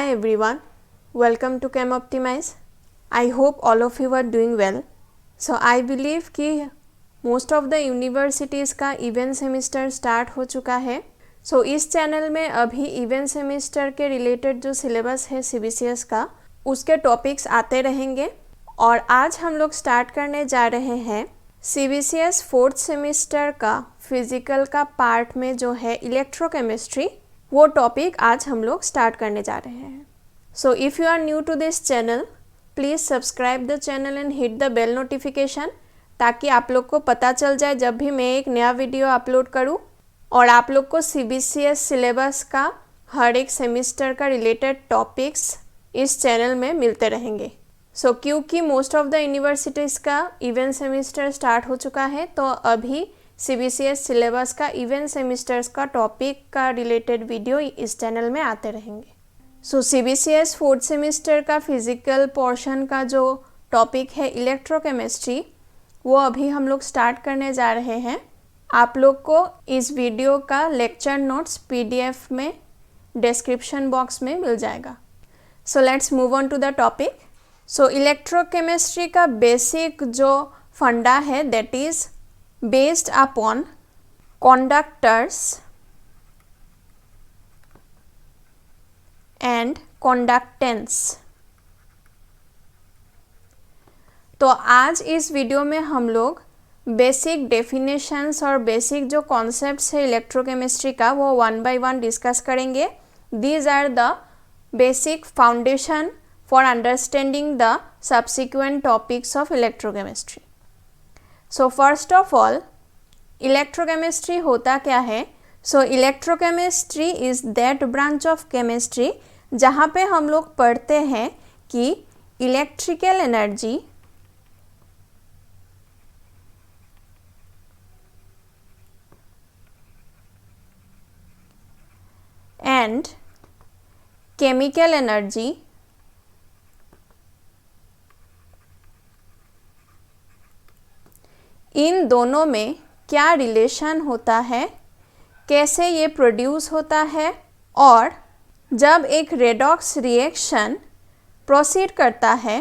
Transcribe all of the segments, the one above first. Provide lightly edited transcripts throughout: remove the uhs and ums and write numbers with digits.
Hi everyone, welcome to Chem Optimize. I hope all of you are doing well. So I believe कि most of the universities का event semester start हो चुका है. So इस channel में अभी event semester के related जो सिलेबस है CBCS का उसके टॉपिक्स आते रहेंगे और आज हम लोग स्टार्ट करने जा रहे हैं CBCS फोर्थ सेमिस्टर का फिजिकल का पार्ट में जो है इलेक्ट्रोकेमिस्ट्री, वो टॉपिक आज हम लोग स्टार्ट करने जा रहे हैं. So if you are new to this channel, please subscribe the channel and hit the bell notification ताकि आप लोग को पता चल जाए जब भी मैं एक नया वीडियो अपलोड करूं और आप लोग को CBCS सिलेबस का हर एक सेमिस्टर का रिलेटेड टॉपिक्स इस चैनल में मिलते रहेंगे. सो क्योंकि मोस्ट ऑफ द यूनिवर्सिटीज़ का इवेंट सेमिस्टर स्टार्ट हो चुका है तो अभी CBCS सिलेबस का इवेंट सेमिस्टर्स का टॉपिक का रिलेटेड वीडियो इस चैनल में आते रहेंगे. सो CBCS फोर्थ सेमिस्टर का फिजिकल पोर्शन का जो टॉपिक है इलेक्ट्रोकेमिस्ट्री, वो अभी हम लोग स्टार्ट करने जा रहे हैं. आप लोग को इस वीडियो का लेक्चर नोट्स PDF में डिस्क्रिप्शन बॉक्स में मिल जाएगा. So let's move on to the topic. So electrochemistry का बेसिक जो फंडा है that is based upon conductors and conductance. तो आज इस वीडियो में हम लोग बेसिक डेफिनेशंस और बेसिक जो कॉन्सेप्ट्स है इलेक्ट्रोकेमिस्ट्री का वो वन बाय वन डिस्कस करेंगे. These are the basic foundation for understanding the subsequent topics of electrochemistry. So first of all electrochemistry होता क्या है? So electrochemistry is that branch of chemistry जहाँ पे हम लोग पढ़ते हैं कि electrical energy and chemical energy इन दोनों में क्या रिलेशन होता है, कैसे ये प्रोड्यूस होता है और जब एक रेडॉक्स रिएक्शन प्रोसीड करता है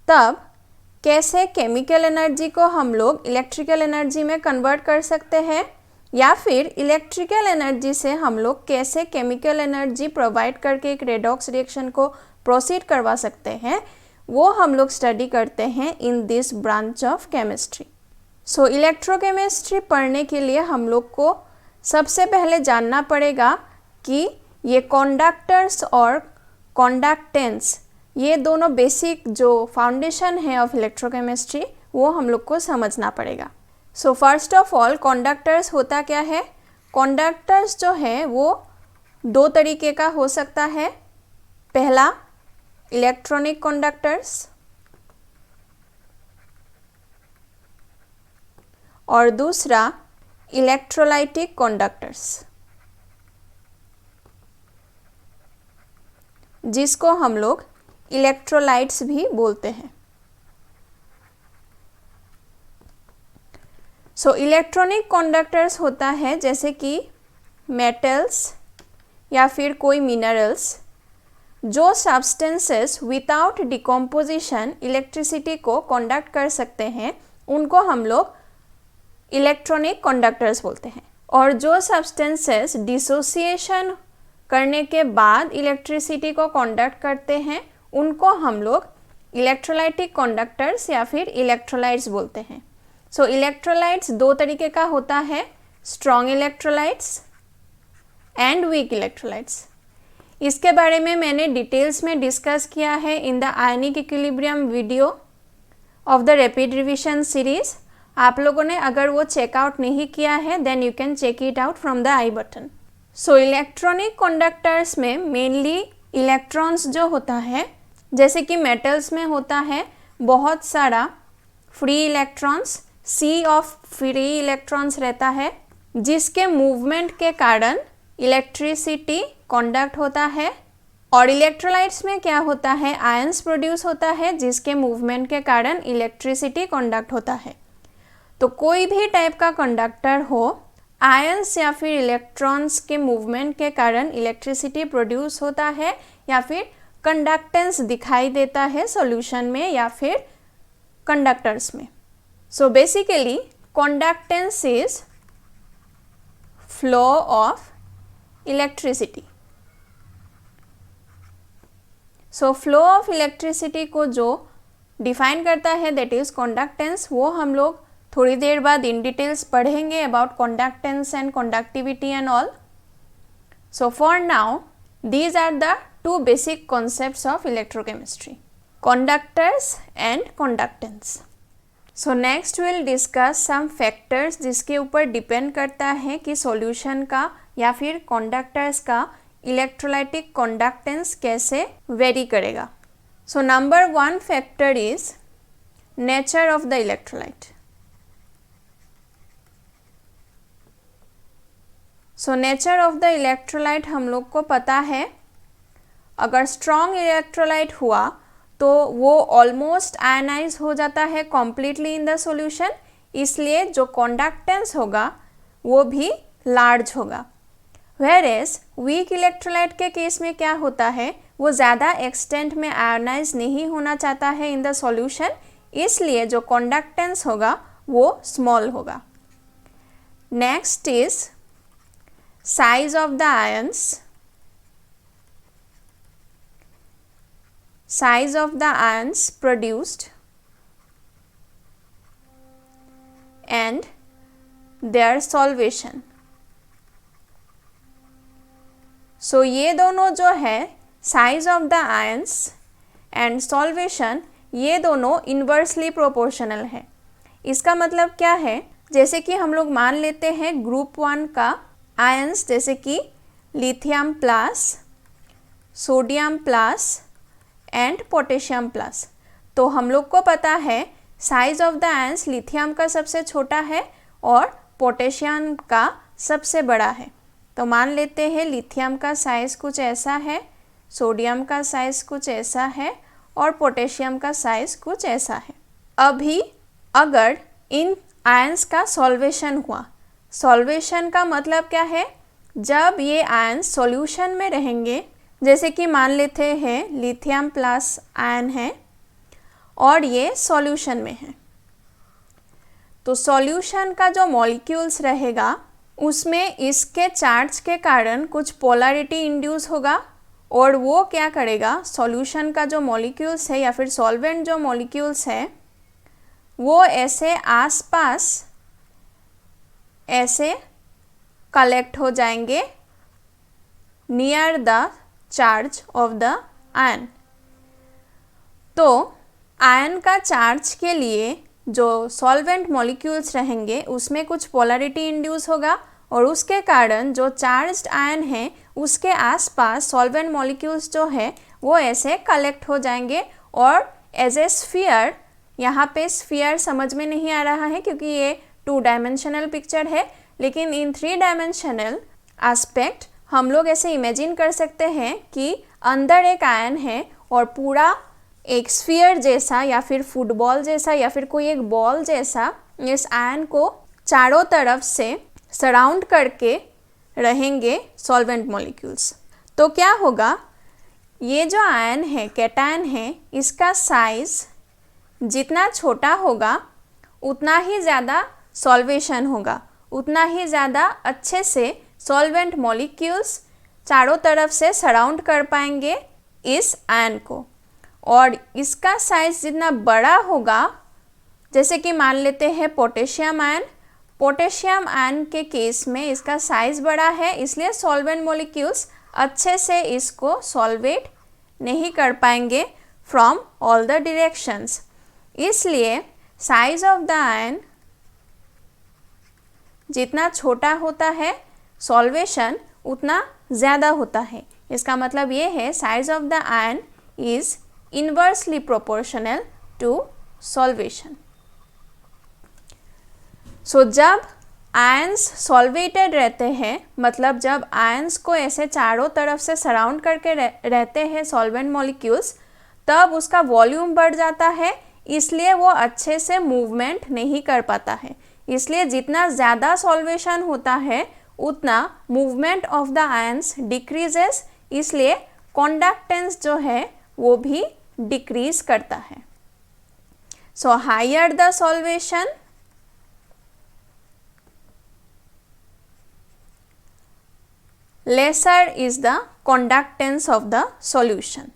तब कैसे केमिकल एनर्जी को हम लोग इलेक्ट्रिकल एनर्जी में कन्वर्ट कर सकते हैं या फिर इलेक्ट्रिकल एनर्जी से हम लोग कैसे केमिकल एनर्जी प्रोवाइड करके एक रेडॉक्स रिएक्शन को प्रोसीड करवा सकते हैं, वो हम लोग स्टडी करते हैं in this branch of chemistry. So electrochemistry पढ़ने के लिए हम लोग को सबसे पहले जानना पड़ेगा कि ये कंडक्टर्स और कंडक्टेंस, ये दोनों बेसिक जो फाउंडेशन है ऑफ इलेक्ट्रोकेमिस्ट्री वो हम लोग को समझना पड़ेगा. सो फर्स्ट ऑफ ऑल कंडक्टर्स होता क्या है? कंडक्टर्स जो है वो दो तरीके का हो सकता है. पहला इलेक्ट्रॉनिक कंडक्टर्स और दूसरा इलेक्ट्रोलाइटिक कंडक्टर्स, जिसको हम लोग इलेक्ट्रोलाइट्स भी बोलते हैं. सो इलेक्ट्रॉनिक कंडक्टर्स होता है जैसे कि मेटल्स या फिर कोई मिनरल्स जो सब्सटेंसेस विदाउट डिकम्पोजिशन इलेक्ट्रिसिटी को कंडक्ट कर सकते हैं, उनको हम लोग इलेक्ट्रॉनिक कंडक्टर्स बोलते हैं. और जो सब्सटेंसेस डिसोसिएशन करने के बाद इलेक्ट्रिसिटी को कंडक्ट करते हैं उनको हम लोग इलेक्ट्रोलाइटिक कंडक्टर्स या फिर इलेक्ट्रोलाइट्स बोलते हैं. सो इलेक्ट्रोलाइट्स दो तरीके का होता है, strong electrolytes and weak electrolytes. इसके बारे में मैंने डिटेल्स में डिस्कस किया है in the ionic equilibrium video of the rapid revision series. आप लोगों ने अगर वो चेकआउट नहीं किया है then you can check it out from the i button. So electronic conductors में मेनली इलेक्ट्रॉन्स जो होता है, जैसे कि मेटल्स में होता है बहुत सारा free electrons, sea of free electrons रहता है, जिसके मूवमेंट के कारण इलेक्ट्रिसिटी कंडक्ट होता है. और इलेक्ट्रोलाइट्स में क्या होता है, आयंस प्रोड्यूस होता है जिसके मूवमेंट के कारण इलेक्ट्रिसिटी कंडक्ट होता है. तो कोई भी टाइप का कंडक्टर हो, आयंस या फिर इलेक्ट्रॉन्स के मूवमेंट के कारण इलेक्ट्रिसिटी प्रोड्यूस होता है या फिर कंडक्टेंस दिखाई देता है सॉल्यूशन में या फिर कंडक्टर्स में। So basically conductance is flow of electricity. So flow of electricity को जो डिफाइन करता है दैट इज कंडक्टेंस, वो हम लोग थोड़ी देर बाद इन डिटेल्स पढ़ेंगे about conductance and conductivity and all. So for now these are the two basic concepts of electrochemistry, conductors and conductance. So next we'll discuss some factors जिसके ऊपर depend करता है कि सॉल्यूशन का या फिर कंडक्टर्स का इलेक्ट्रोलाइटिक कंडक्टेंस कैसे वेरी करेगा। So number 1 factor is nature of the electrolyte. So nature of the electrolyte हम लोग को पता है, अगर स्ट्रॉन्ग इलेक्ट्रोलाइट हुआ तो वो ऑलमोस्ट आयनाइज हो जाता है कॉम्प्लीटली इन द सॉल्यूशन, इसलिए जो कंडक्टेंस होगा वो भी लार्ज होगा। वेयरएज वीक इलेक्ट्रोलाइट के केस में क्या होता है, वो ज़्यादा एक्सटेंट में आयनाइज नहीं होना चाहता है इन द सॉल्यूशन, इसलिए जो कंडक्टेंस होगा वो स्मॉल होगा। Next is size of the ions. Size of the ions produced and their solvation. So ये दोनों जो है size of the ions and solvation, ये दोनों inversely proportional है। इसका मतलब क्या है, जैसे कि हम लोग मान लेते हैं ग्रुप 1 का आयंस जैसे कि lithium plus, sodium plus and potassium plus, तो हम लोग को पता है size of the ions lithium का सबसे छोटा है और पोटेशियम का सबसे बड़ा है। तो मान लेते हैं लिथियम का साइज़ कुछ ऐसा है, सोडियम का साइज़ कुछ ऐसा है और पोटेशियम का साइज़ कुछ ऐसा है। अभी अगर इन आयंस का सॉल्वेशन हुआ, सॉल्वेशन का मतलब क्या है, जब ये आयंस सॉल्यूशन में रहेंगे, जैसे कि मान लेते हैं लिथियम प्लस आयन है और ये सॉल्यूशन में है, तो सॉल्यूशन का जो मॉलिक्यूल्स रहेगा उसमें इसके चार्ज के कारण कुछ पोलैरिटी इंड्यूस होगा और वो क्या करेगा, सॉल्यूशन का जो मॉलिक्यूल्स है या फिर सॉल्वेंट जो मॉलिक्यूल्स है वो ऐसे आसपास ऐसे कलेक्ट हो जाएंगे near the charge of the ion. तो आयन का चार्ज के लिए जो सॉल्वेंट मॉलिक्यूल्स रहेंगे उसमें कुछ पोलैरिटी इंड्यूस होगा और उसके कारण जो चार्ज्ड आयन है उसके आसपास सॉल्वेंट मॉलिक्यूल्स जो है वो ऐसे कलेक्ट हो जाएंगे और एज ए स्फीयर, यहाँ पे स्फीयर समझ में नहीं आ रहा है क्योंकि ये 2 डायमेंशनल पिक्चर है, लेकिन इन 3 डायमेंशनल एस्पेक्ट हम लोग ऐसे इमेजिन कर सकते हैं कि अंदर एक आयन है और पूरा एक स्फीयर जैसा या फिर फुटबॉल जैसा या फिर कोई एक बॉल जैसा इस आयन को चारों तरफ से सराउंड करके रहेंगे सॉल्वेंट मॉलिक्यूल्स। तो क्या होगा, ये जो आयन है, कैटायन है, इसका साइज जितना छोटा होगा उतना ही ज़्यादा सॉल्वेशन होगा, उतना ही ज़्यादा अच्छे से सॉल्वेंट मॉलिक्यूल्स चारों तरफ से सराउंड कर पाएंगे इस आयन को। और इसका साइज जितना बड़ा होगा, जैसे कि मान लेते हैं पोटेशियम आयन, पोटेशियम आयन के केस में इसका साइज बड़ा है इसलिए सॉल्वेंट मॉलिक्यूल्स अच्छे से इसको सॉल्वेट नहीं कर पाएंगे फ्रॉम ऑल द डायरेक्शंस, इसलिए साइज ऑफ द आयन जितना छोटा होता है सॉल्वेशन उतना ज़्यादा होता है। इसका मतलब ये है size of the ion is inversely proportional to solvation. So जब आयंस सॉल्वेटेड रहते हैं, मतलब जब आयंस को ऐसे चारों तरफ से सराउंड करके रहते हैं सॉल्वेंट मॉलिक्यूल्स, तब उसका वॉल्यूम बढ़ जाता है, इसलिए वो अच्छे से मूवमेंट नहीं कर पाता है। इसलिए जितना ज़्यादा सॉल्वेशन होता है उतना movement of the ions decreases, इसलिए कंडक्टेंस जो है वो भी डिक्रीज करता है। So higher the solvation, lesser is the conductance of the solution.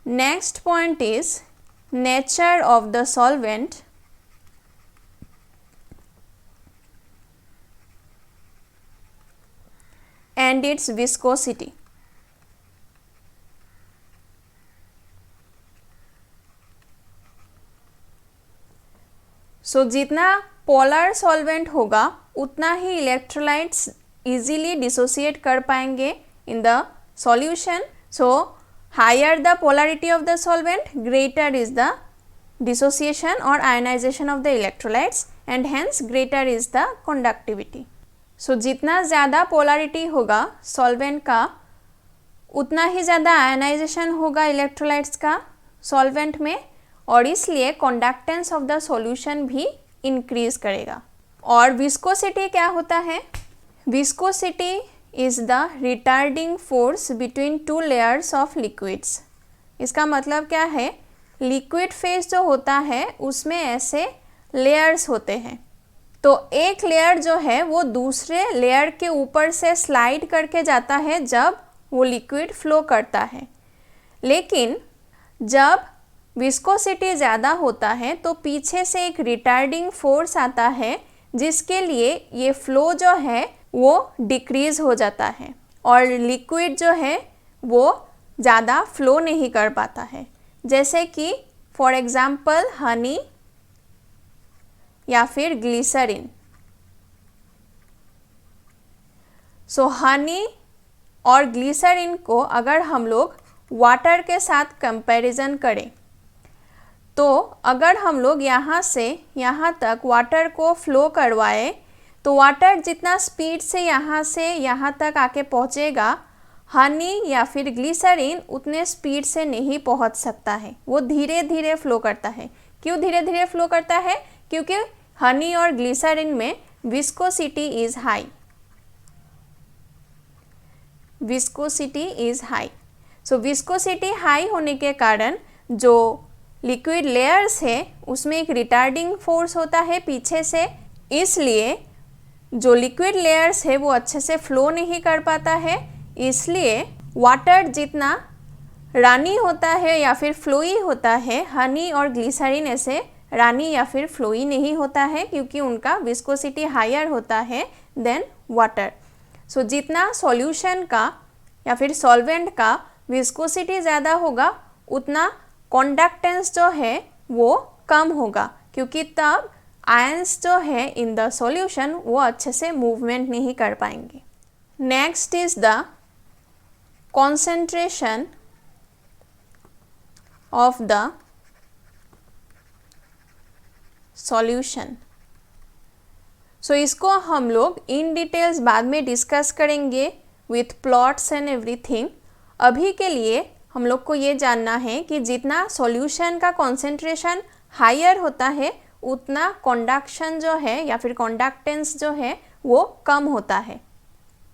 Next point is nature of the solvent and its viscosity. So जितना पोलर सॉल्वेंट होगा उतना ही इलेक्ट्रोलाइट्स easily dissociate कर पाएंगे in the solution. So higher the polarity of the solvent, greater is the dissociation or ionization of the electrolytes and hence greater is the conductivity. So जितना ज़्यादा polarity होगा solvent का उतना ही ज़्यादा ionization होगा electrolytes का solvent में और इसलिए conductance of the solution भी increase करेगा। और viscosity क्या होता है? Viscosity is the retarding force between two layers of liquids. इसका मतलब क्या है? लिक्विड फेज जो होता है उसमें ऐसे लेयर्स होते हैं, तो एक लेयर जो है वो दूसरे लेयर के ऊपर से स्लाइड करके जाता है जब वो लिक्विड फ्लो करता है। लेकिन जब विस्कोसिटी ज़्यादा होता है तो पीछे से एक रिटार्डिंग फोर्स आता है जिसके लिए ये फ्लो जो है वो डिक्रीज़ हो जाता है और लिक्विड जो है वो ज़्यादा फ्लो नहीं कर पाता है। जैसे कि फॉर एग्ज़ाम्पल हनी या फिर ग्लिसरीन। सो हनी और ग्लिसरीन को अगर हम लोग वाटर के साथ कंपैरिजन करें तो अगर हम लोग यहाँ से यहाँ तक वाटर को फ्लो करवाए तो वाटर जितना स्पीड से यहाँ तक आके पहुँचेगा, हनी या फिर ग्लिसरीन उतने स्पीड से नहीं पहुँच सकता है, वो धीरे धीरे फ्लो करता है। क्यों धीरे धीरे फ्लो करता है? क्योंकि हनी और ग्लिसरीन में viscosity is high. Viscosity is high. So viscosity high होने के कारण जो लिक्विड लेयर्स है उसमें एक रिटार्डिंग फोर्स होता है पीछे से, इसलिए जो लिक्विड लेयर्स है वो अच्छे से फ्लो नहीं कर पाता है। इसलिए वाटर जितना रानी होता है या फिर फ्लोई होता है, हनी और ग्लिसरीन ऐसे रानी या फिर फ्लोई नहीं होता है क्योंकि उनका विस्कोसिटी हायर होता है देन वाटर। सो जितना सॉल्यूशन का या फिर सॉल्वेंट का विस्कोसिटी ज़्यादा होगा उतना कंडक्टेंस जो है वो कम होगा क्योंकि तब आयंस जो है इन द सॉल्यूशन वो अच्छे से मूवमेंट नहीं कर पाएंगे। Next is the concentration of the solution. So इसको हम लोग इन डिटेल्स बाद में डिस्कस करेंगे विथ प्लॉट्स एंड एवरीथिंग। अभी के लिए हम लोग को ये जानना है कि जितना सॉल्यूशन का कॉन्सेंट्रेशन हायर होता है उतना कंडक्शन जो है या फिर कंडक्टेंस जो है वो कम होता है।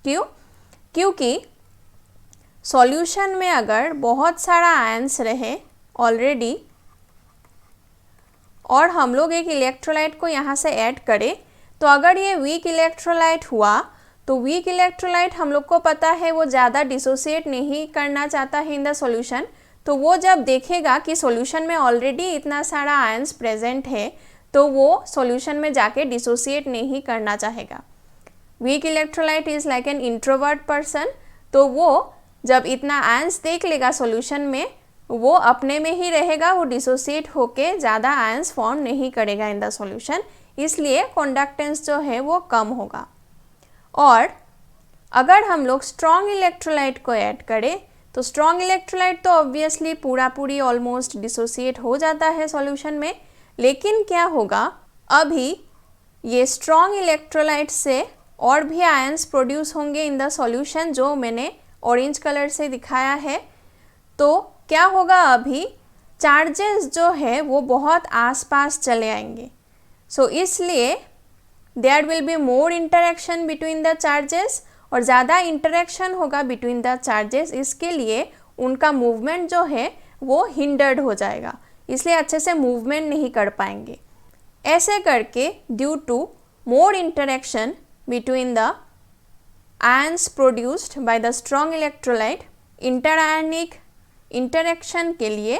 क्यों? क्योंकि सॉल्यूशन में अगर बहुत सारा आयंस रहे ऑलरेडी और हम लोग एक इलेक्ट्रोलाइट को यहाँ से ऐड करें तो अगर ये वीक इलेक्ट्रोलाइट हुआ तो वीक इलेक्ट्रोलाइट हम लोग को पता है वो ज़्यादा डिसोसिएट नहीं करना चाहता है इन द सॉल्यूशन, तो वो जब देखेगा कि सॉल्यूशन में ऑलरेडी इतना सारा आयंस प्रेजेंट है तो वो सॉल्यूशन में जाके डिसोसिएट नहीं करना चाहेगा। Weak electrolyte is like an introvert person, तो वो जब इतना आयंस देख लेगा सॉल्यूशन में वो अपने में ही रहेगा, वो डिसोसिएट होके ज़्यादा आयंस फॉर्म नहीं करेगा इन द सॉल्यूशन, इसलिए कंडक्टेंस जो है वो कम होगा। और अगर हम लोग स्ट्रॉन्ग इलेक्ट्रोलाइट को ऐड करें तो स्ट्रॉन्ग इलेक्ट्रोलाइट तो ऑब्वियसली पूरी ऑलमोस्ट डिसोसिएट हो जाता है सॉल्यूशन में, लेकिन क्या होगा अभी ये स्ट्रॉन्ग इलेक्ट्रोलाइट से और भी आयंस प्रोड्यूस होंगे इन द सॉल्यूशन जो मैंने ऑरेंज कलर से दिखाया है। तो क्या होगा अभी चार्जेस जो है वो बहुत आसपास चले आएंगे, सो इसलिए there will be more interaction between the charges और ज़्यादा इंटरेक्शन होगा बिटवीन द चार्जेस, इसके लिए उनका मूवमेंट जो है वो हिंडर्ड हो जाएगा, इसलिए अच्छे से मूवमेंट नहीं कर पाएंगे। ऐसे करके due to more interaction between the ions produced by the strong electrolyte, interionic interaction के लिए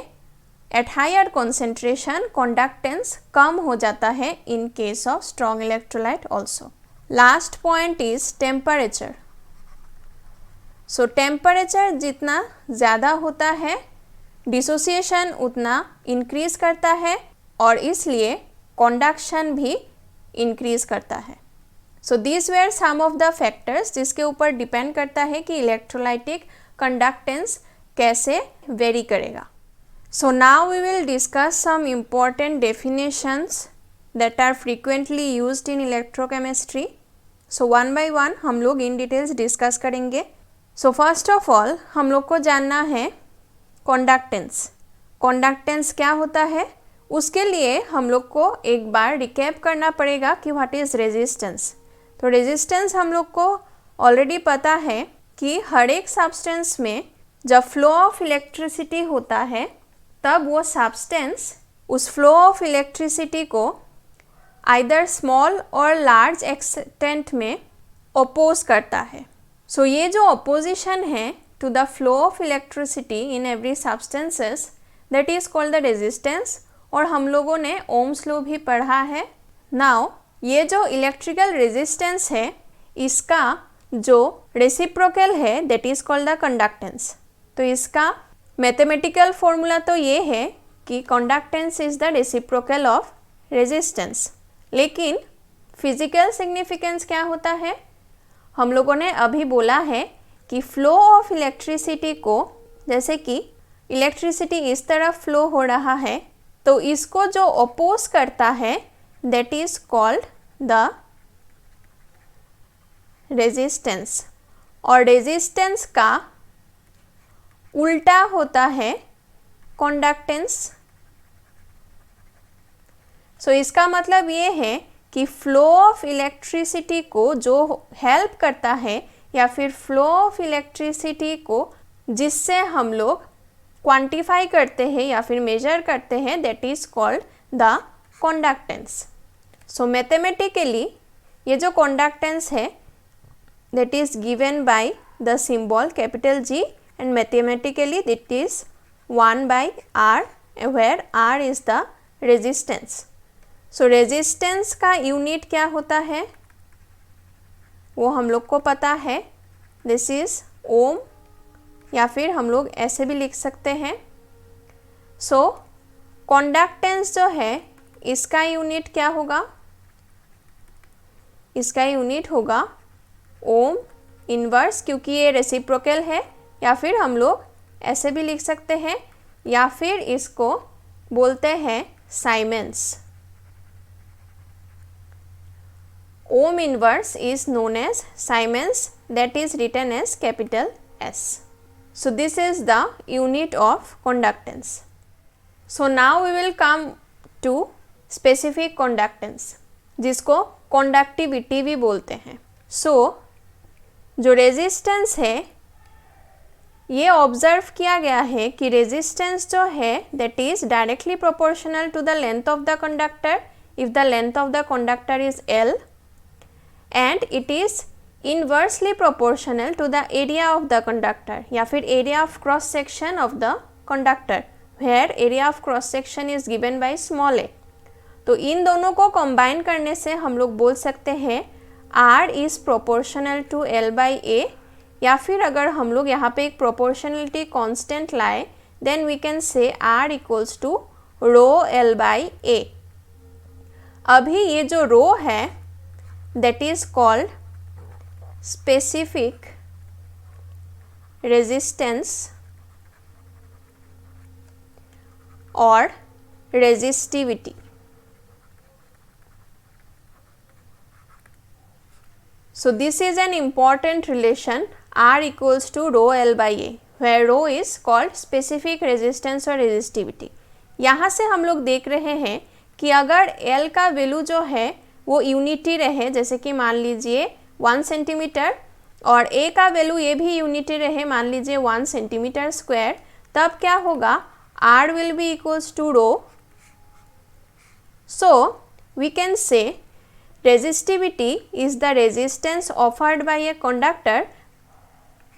एट हायर कॉन्सेंट्रेशन कंडक्टेंस कम हो जाता है in case of strong electrolyte also. Last point is temperature. So temperature जितना ज़्यादा होता है डिसोसिएशन उतना इंक्रीज करता है और इसलिए कंडक्शन भी इंक्रीज करता है। So this where some of the factors जिसके ऊपर डिपेंड करता है कि इलेक्ट्रोलाइटिक कंडक्टेंस कैसे वेरी करेगा। So now we will discuss some important definitions that are frequently used in electrochemistry. So one by one हम लोग इन डिटेल्स डिस्कस करेंगे। सो फर्स्ट ऑफ ऑल हम लोग को जानना है कंडक्टेंस। कंडक्टेंस क्या होता है, उसके लिए हम लोग को एक बार रिकैप करना पड़ेगा कि व्हाट इज़ रेजिस्टेंस। तो रेजिस्टेंस हम लोग को ऑलरेडी पता है कि हर एक सब्सटेंस में जब फ्लो ऑफ इलेक्ट्रिसिटी होता है तब वो सब्सटेंस उस फ्लो ऑफ इलेक्ट्रिसिटी को आइदर स्मॉल और लार्ज एक्सटेंट में अपोज करता है। सो ये जो अपोजिशन है to the flow of electricity in every substances that is called the resistance, और हम लोगों ने ओम्स लॉ भी पढ़ा है। नाउ ये जो इलेक्ट्रिकल रेजिस्टेंस है इसका जो रेसिप्रोकल है that is called the conductance. तो इसका मैथमेटिकल फॉर्मूला तो ये है कि conductance is the reciprocal of resistance. लेकिन फिजिकल सिग्निफिकेंस क्या होता है, हम लोगों ने अभी बोला है कि फ्लो ऑफ इलेक्ट्रिसिटी को, जैसे कि इलेक्ट्रिसिटी इस तरफ फ्लो हो रहा है तो इसको जो अपोज करता है that is called the resistance, और रेजिस्टेंस का उल्टा होता है कंडक्टेंस। सो इसका मतलब ये है कि फ्लो ऑफ इलेक्ट्रिसिटी को जो हेल्प करता है या फिर फ्लो ऑफ इलेक्ट्रिसिटी को जिससे हम लोग क्वांटिफाई करते हैं या फिर मेजर करते हैं that is called the conductance. So mathematically ये जो कंडक्टेंस है that is given by the symbol capital G and mathematically that is 1/R where R is the resistance. So resistance का यूनिट क्या होता है वो हम लोग को पता है, दिस इज ओम, या फिर हम लोग ऐसे भी लिख सकते हैं। सो कंडक्टेंस जो है इसका यूनिट क्या होगा, इसका यूनिट होगा ओम इनवर्स, क्योंकि ये रेसिप्रोकल है, या फिर हम लोग ऐसे भी लिख सकते हैं, या फिर इसको बोलते हैं साइमेंस। Ohm inverse is known as Siemens, that is written as capital S. So this is the unit of conductance. So now we will come to specific conductance, जिसको conductivity भी बोलते हैं। So जो resistance है ये ऑब्जर्व किया गया है कि रेजिस्टेंस जो है that is directly proportional to the length of the conductor if the length of the conductor is L, and it is inversely proportional to the area of the conductor या फिर area of cross section of the conductor where area of cross section is given by small a। तो इन दोनों को combine करने से हम लोग बोल सकते हैं R is proportional to L by A, या फिर अगर हम लोग यहाँ पे एक proportionality constant लाए then we can say R equals to rho L by A। अभी ये जो रो है that is called specific resistance or resistivity। So this is an important relation R equals to rho L by A, where rho is called specific resistance or resistivity। यहाँ से हम लोग देख रहे हैं कि अगर L का वैल्यू जो है वो यूनिटी रहे, जैसे कि मान लीजिए 1 सेंटीमीटर, और ए का वैल्यू ये भी यूनिटी रहे, मान लीजिए 1 सेंटीमीटर स्क्वायर, तब क्या होगा, R will be equals to rho. So we can say resistivity is the resistance offered by a conductor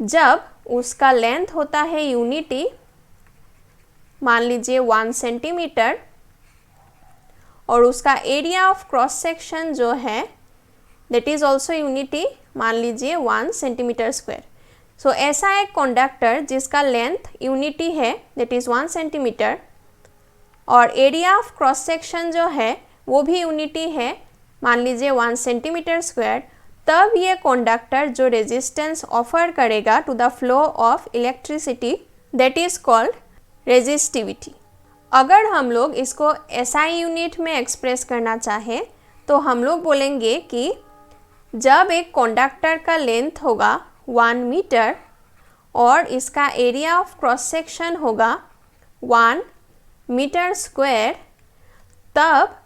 जब उसका लेंथ होता है यूनिटी, मान लीजिए 1 सेंटीमीटर, और उसका एरिया ऑफ क्रॉस सेक्शन जो है दैट इज ऑल्सो यूनिटी, मान लीजिए 1 सेंटीमीटर स्क्वायर. सो ऐसा एक कंडक्टर जिसका लेंथ यूनिटी है दैट इज 1 सेंटीमीटर और एरिया ऑफ क्रॉस सेक्शन जो है वो भी यूनिटी है, मान लीजिए 1 सेंटीमीटर स्क्वायर, तब ये कंडक्टर जो रेजिस्टेंस ऑफर करेगा to the flow of electricity that is called resistivity. अगर हम लोग इसको एसआई यूनिट में एक्सप्रेस करना चाहें तो हम लोग बोलेंगे कि जब एक कंडक्टर का लेंथ होगा 1 मीटर और इसका एरिया ऑफ क्रॉस सेक्शन होगा 1 मीटर स्क्वायर, तब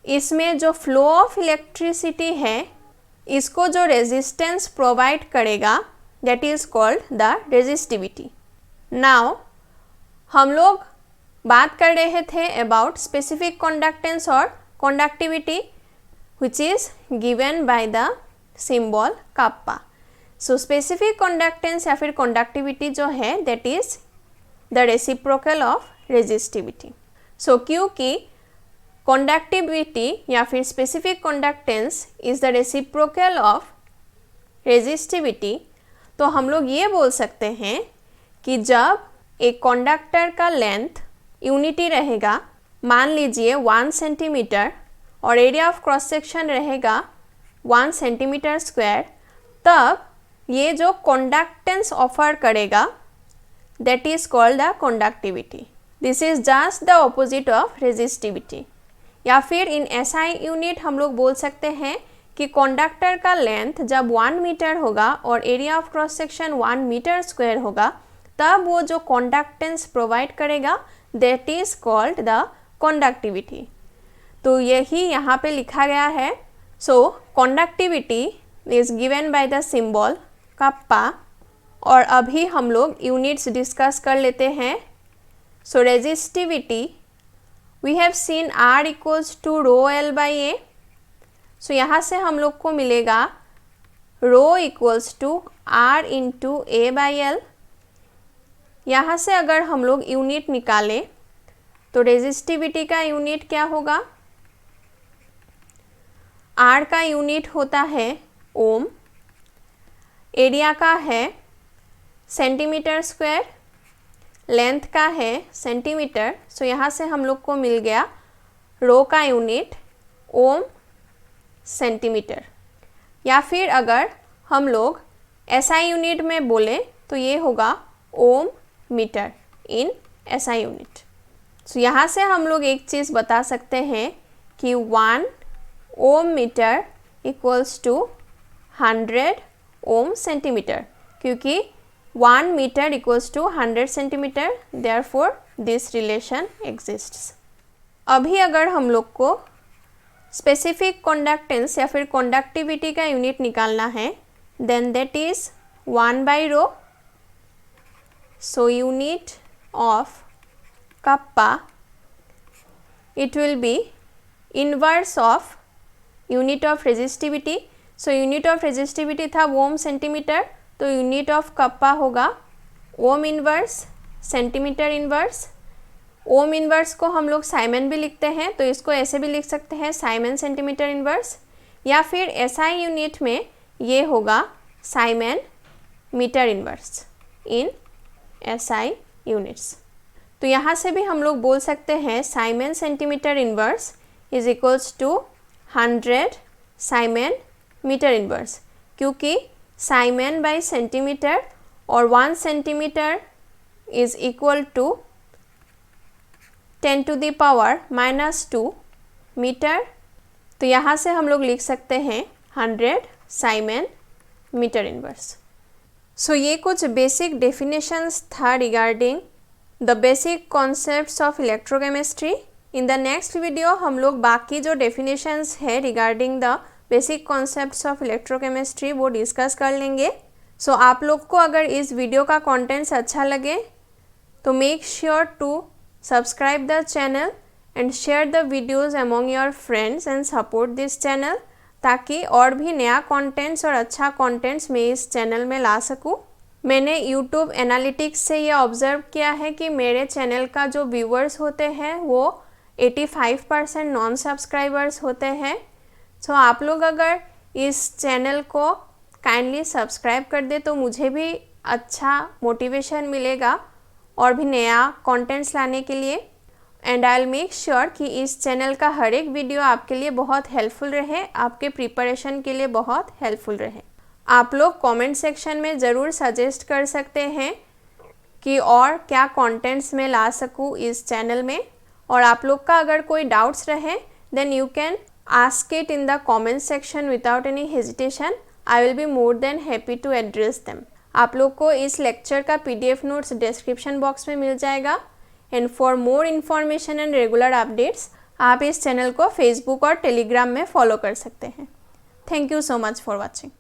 इसमें जो फ्लो ऑफ इलेक्ट्रिसिटी है इसको जो रेजिस्टेंस प्रोवाइड करेगा that is called the resistivity. Now हम लोग बात कर रहे थे अबाउट स्पेसिफिक कंडक्टेंस और conductivity which is given by the symbol kappa. So specific conductance या फिर conductivity जो है that is the reciprocal of resistivity. So क्योंकि conductivity या फिर specific conductance is the reciprocal of resistivity, तो हम लोग ये बोल सकते हैं कि जब एक कंडक्टर का लेंथ यूनिटी रहेगा, मान लीजिए 1 सेंटीमीटर, और एरिया ऑफ क्रॉस सेक्शन रहेगा 1 सेंटीमीटर स्क्वायर, तब ये जो कंडक्टेंस ऑफर करेगा that is called the conductivity. This is just the opposite of resistivity. या फिर इन एसआई यूनिट हम लोग बोल सकते हैं कि कंडक्टर का लेंथ जब 1 मीटर होगा और area of cross section 1 metre square होगा, तब वो जो कंडक्टेंस प्रोवाइड करेगा that is called the conductivity. तो यही यहाँ पे लिखा गया है. So conductivity is given by the symbol kappa. और अभी हम लोग यूनिट्स डिस्कस कर लेते हैं. So resistivity we have seen R equals to rho L by A. So यहाँ से हम लोग को मिलेगा rho equals to are into A by L. यहाँ से अगर हम लोग यूनिट निकालें तो रेजिस्टिविटी का यूनिट क्या होगा, आर का यूनिट होता है ओम, एरिया का है सेंटीमीटर स्क्वायर, लेंथ का है सेंटीमीटर. सो यहाँ से हम लोग को मिल गया रो का यूनिट ओम सेंटीमीटर. या फिर अगर हम लोग एसआई यूनिट में बोले तो ये होगा ओम मीटर इन एसआई यूनिट. सो यहाँ से हम लोग एक चीज़ बता सकते हैं कि 1 ohm metre equals to 100 ohm centimetre, क्योंकि 1 metre equals to 100 centimetre, therefore this relation exists. अभी अगर हम लोग को स्पेसिफिक कंडक्टेंस या फिर कंडक्टिविटी का यूनिट निकालना है then that is 1 by rho. So unit of kappa it will be inverse of unit of resistivity. so unit of resistivity था ओम सेंटीमीटर, तो unit of kappa होगा ओम इन्वर्स सेंटीमीटर इन्वर्स. ओम inverse को हम लोग Simon भी लिखते हैं, तो इसको ऐसे भी लिख सकते हैं साइमन सेंटीमीटर इन्वर्स, या फिर एसआई यूनिट में ये होगा siemens metre inverse in SI units. तो यहाँ से भी हम लोग बोल सकते हैं siemens centimetre inverse is equals to 100 siemens metre inverse, क्योंकि साइमन बाई सेंटीमीटर और 1 centimetre is equal to 10 to the power -2 metre. तो यहाँ से हम लोग लिख सकते हैं 100 साइमन मीटर इन्वर्स. सो ये कुछ बेसिक डेफिनेशंस था regarding the basic concepts of electrochemistry. In the next video हम लोग बाकी जो डेफिनेशंस है regarding the basic concepts of electrochemistry वो डिस्कस कर लेंगे। सो आप लोग को अगर इस वीडियो का कंटेंट्स अच्छा लगे तो make sure to subscribe the channel and share the videos among your friends and support this channel, ताकि और भी नया कंटेंट्स और अच्छा कंटेंट्स मैं इस चैनल में ला सकूं। मैंने YouTube एनालिटिक्स से ये ऑब्ज़र्व किया है कि मेरे चैनल का जो व्यूअर्स होते हैं वो 85% नॉन सब्सक्राइबर्स होते हैं। सो आप लोग अगर इस चैनल को काइंडली सब्सक्राइब कर दे तो मुझे भी अच्छा मोटिवेशन मिलेगा और भी नया कंटेंट्स लाने के लिए। And I will make sure कि इस चैनल का हर एक वीडियो आपके लिए बहुत हेल्पफुल रहे, आपके प्रिपरेशन के लिए बहुत हेल्पफुल रहे। आप लोग कमेंट सेक्शन में ज़रूर सजेस्ट कर सकते हैं कि और क्या कंटेंट्स मैं ला सकूँ इस चैनल में। और आप लोग का अगर कोई डाउट्स रहे then you can ask it in the comment section without any hesitation. I will be more than happy to address them. आप लोग को इस लेक्चर का PDF नोट्स डिस्क्रिप्शन बॉक्स में मिल जाएगा। And for more information and regular updates आप इस चैनल को फेसबुक और टेलीग्राम में फॉलो कर सकते हैं। Thank you so much for watching.